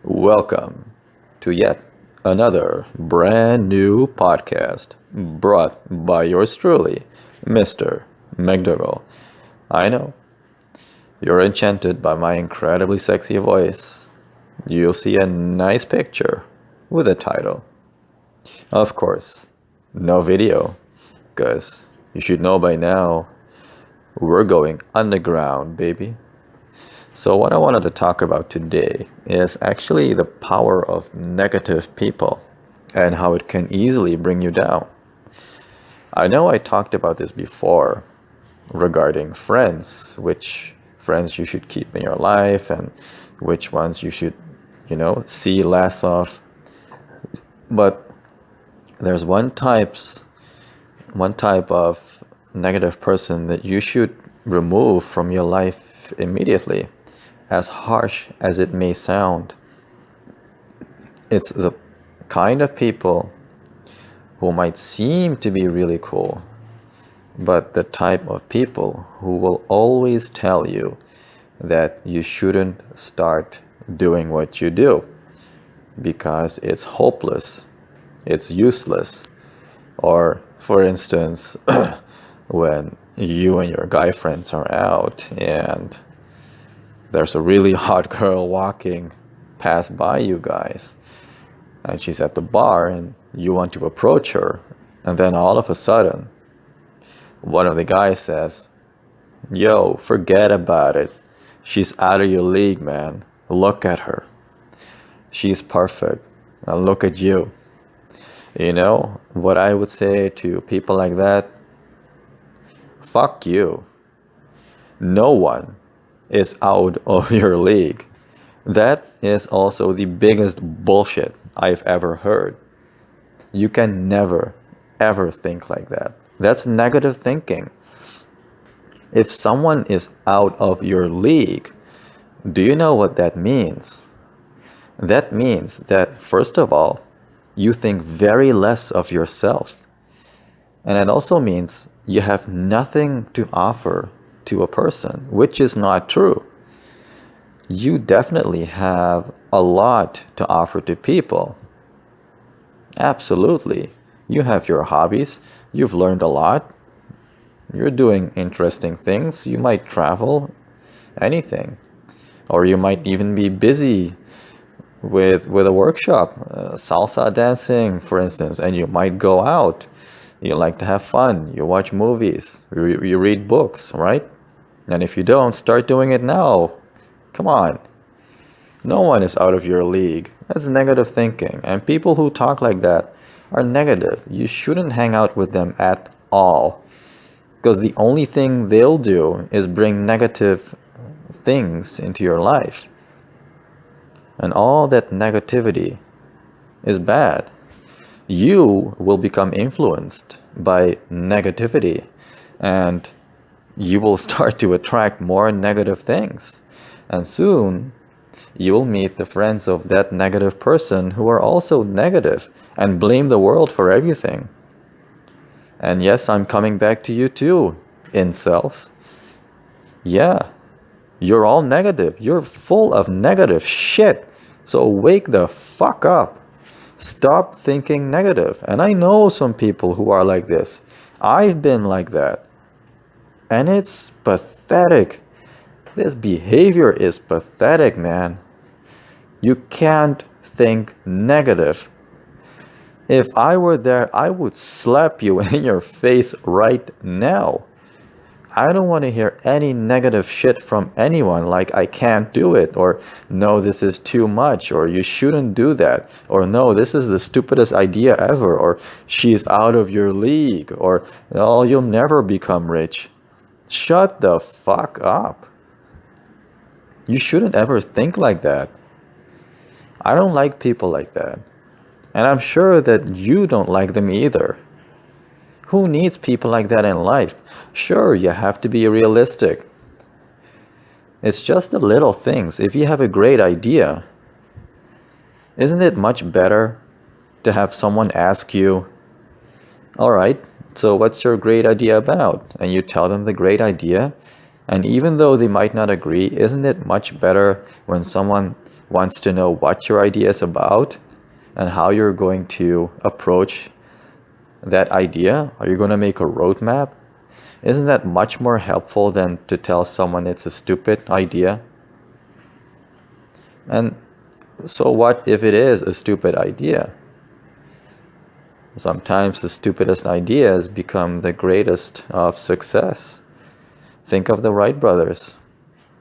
Welcome to yet another brand new podcast brought by yours truly, Mr. McDougall. I know you're enchanted by my incredibly sexy voice. You'll see a nice picture with a title. Of course, no video, because you should know by now we're going underground, baby. So what I wanted to talk about today is actually the power of negative people and how it can easily bring you down. I know I talked about this before regarding friends, which friends you should keep in your life and which ones you should, see less of. But there's one type of negative person that you should remove from your life immediately. As harsh as it may sound, it's the kind of people who might seem to be really cool, but the type of people who will always tell you that you shouldn't start doing what you do because it's hopeless, it's useless. Or, for instance, when you and your guy friends are out and there's a really hot girl walking past by you guys, and she's at the bar and you want to approach her, and then all of a sudden one of the guys says, "Yo, forget about it. She's out of your league, man. Look at her. She's perfect. And look at you." You know what I would say to people like that? Fuck you. No one is out of your league. That is also the biggest bullshit I've ever heard. You can never, ever think like that. That's negative thinking. If someone is out of your league, do you know what that means? That means that, first of all, you think very less of yourself. And it also means you have nothing to offer to a person, which is not true. You definitely have a lot to offer to people. Absolutely. You have your hobbies. You've learned a lot. You're doing interesting things. You might travel, anything. Or you might even be busy with a workshop, salsa dancing, for instance, and you might go out. You like to have fun. You watch movies. You read books, right? And if you don't, start doing it now. Come on. No one is out of your league. That's negative thinking. And people who talk like that are negative. You shouldn't hang out with them at all. Because the only thing they'll do is bring negative things into your life. And all that negativity is bad. You will become influenced by negativity, and you will start to attract more negative things. And soon, you will meet the friends of that negative person who are also negative and blame the world for everything. And yes, I'm coming back to you too, incels. Yeah, you're all negative. You're full of negative shit. So wake the fuck up. Stop thinking negative. And I know some people who are like this. I've been like that. And it's pathetic. This behavior is pathetic, man. You can't think negative. If I were there, I would slap you in your face right now. I don't want to hear any negative shit from anyone like I can't do it, or no, this is too much, or you shouldn't do that, or no, this is the stupidest idea ever, or she's out of your league, or oh, you'll never become rich. Shut the fuck up. You shouldn't ever think like that. I don't like people like that. And I'm sure that you don't like them either. Who needs people like that in life? Sure, you have to be realistic. It's just the little things. If you have a great idea, isn't it much better to have someone ask you, all right, so what's your great idea about? And you tell them the great idea. And even though they might not agree, isn't it much better when someone wants to know what your idea is about and how you're going to approach that idea. Are you going to make a roadmap? Isn't that much more helpful than to tell someone it's a stupid idea? And so what if it is a stupid idea? Sometimes the stupidest ideas become the greatest of success. Think of the Wright brothers.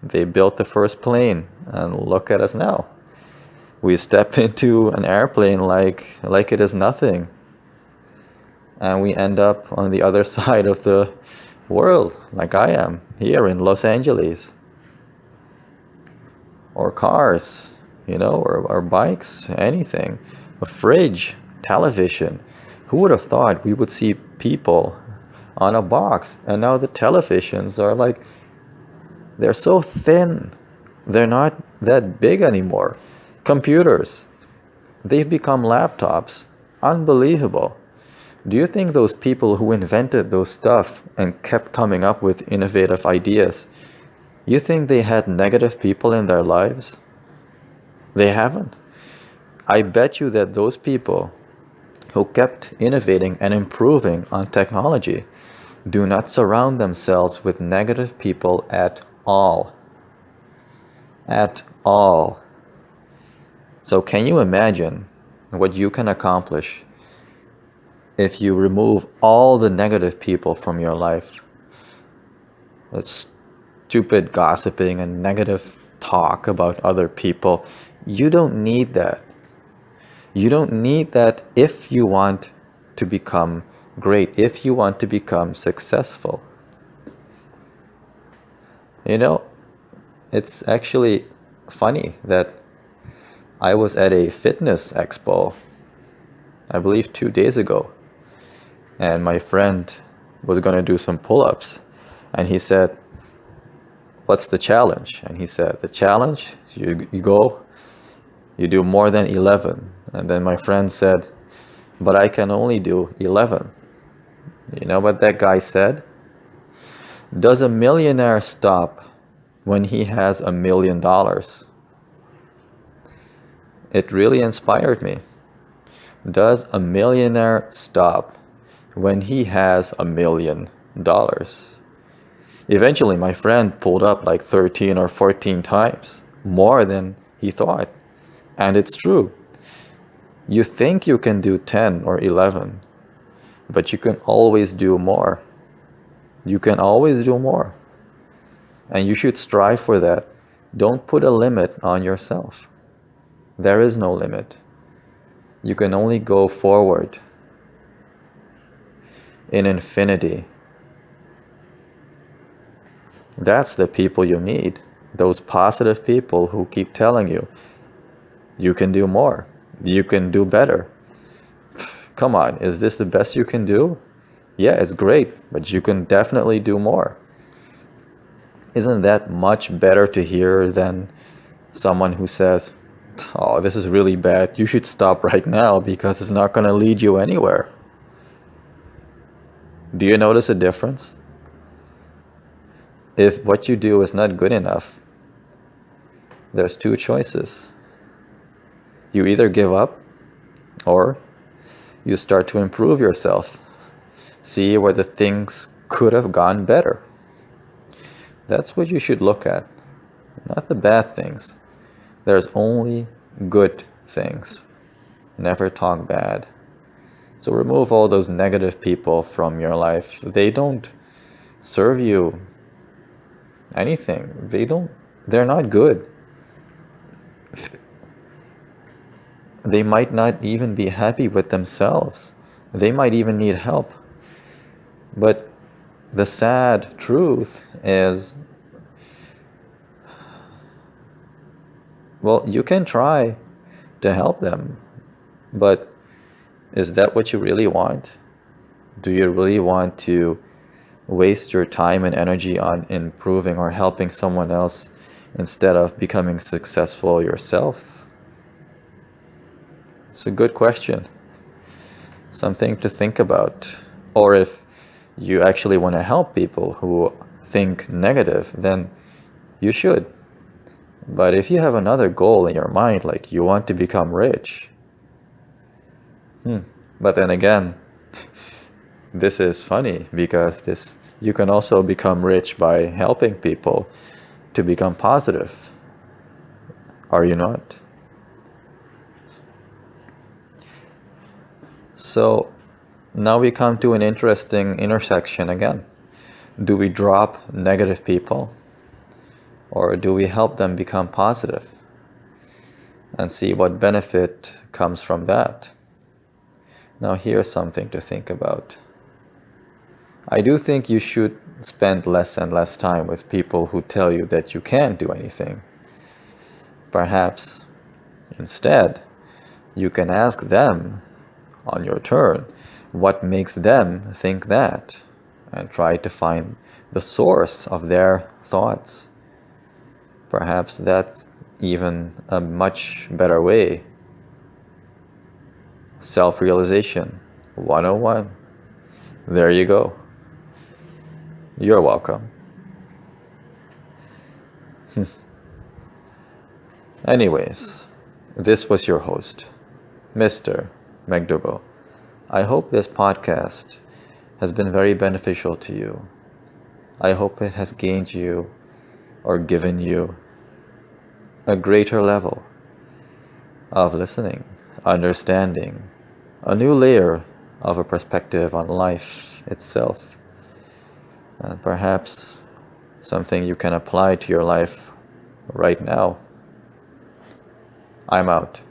They built the first plane, and look at us now. We step into an airplane like it is nothing. And we end up on the other side of the world, like I am, here in Los Angeles. Or cars, or bikes, anything. A fridge, television. Who would have thought we would see people on a box? And now the televisions are they're so thin. They're not that big anymore. Computers, they've become laptops. Unbelievable. Do you think those people who invented those stuff and kept coming up with innovative ideas, you think they had negative people in their lives? They haven't. I bet you that those people who kept innovating and improving on technology do not surround themselves with negative people at all. At all. So can you imagine what you can accomplish if you remove all the negative people from your life? That's stupid gossiping and negative talk about other people. You don't need that. You don't need that if you want to become great, if you want to become successful. It's actually funny that I was at a fitness expo, I believe 2 days ago, and my friend was going to do some pull-ups, and he said, "What's the challenge?" And he said, "The challenge is you go, you do more than 11. And then my friend said, "But I can only do 11. You know what that guy said? Does a millionaire stop when he has $1 million? It really inspired me. Does a millionaire stop when he has $1 million? Eventually, my friend pulled up 13 or 14 times, more than he thought. And it's true. You think you can do 10 or 11, but you can always do more. You can always do more. And you should strive for that. Don't put a limit on yourself. There is no limit. You can only go forward in infinity. That's the people you need. Those positive people who keep telling you, you can do more. You can do better. Come on, is this the best you can do? Yeah, it's great, but you can definitely do more. Isn't that much better to hear than someone who says, "Oh, this is really bad. You should stop right now because it's not going to lead you anywhere"? Do you notice a difference? If what you do is not good enough, there's two choices. You either give up or you start to improve yourself. See where the things could have gone better. That's what you should look at, not the bad things. There's only good things. Never talk bad. So remove all those negative people from your life. They don't serve you anything. They're not good. They might not even be happy with themselves. They might even need help. But the sad truth is, well, you can try to help them, but is that what you really want? Do you really want to waste your time and energy on improving or helping someone else instead of becoming successful yourself? It's a good question. Something to think about. Or if you actually want to help people who think negative, then you should. But if you have another goal in your mind, like you want to become rich, but then again, this is funny because you can also become rich by helping people to become positive. Are you not? So now we come to an interesting intersection again. Do we drop negative people, or do we help them become positive and see what benefit comes from that? Now here's something to think about. I do think you should spend less and less time with people who tell you that you can't do anything. Perhaps instead, you can ask them on your turn what makes them think that, and try to find the source of their thoughts. Perhaps that's even a much better way. Self-realization 101. There you go. You're welcome. Anyways, this was your host, Mr. McDougall. I hope this podcast has been very beneficial to you. I hope it has gained you or given you a greater level of listening, understanding, a new layer of a perspective on life itself, and perhaps something you can apply to your life right now. I'm out.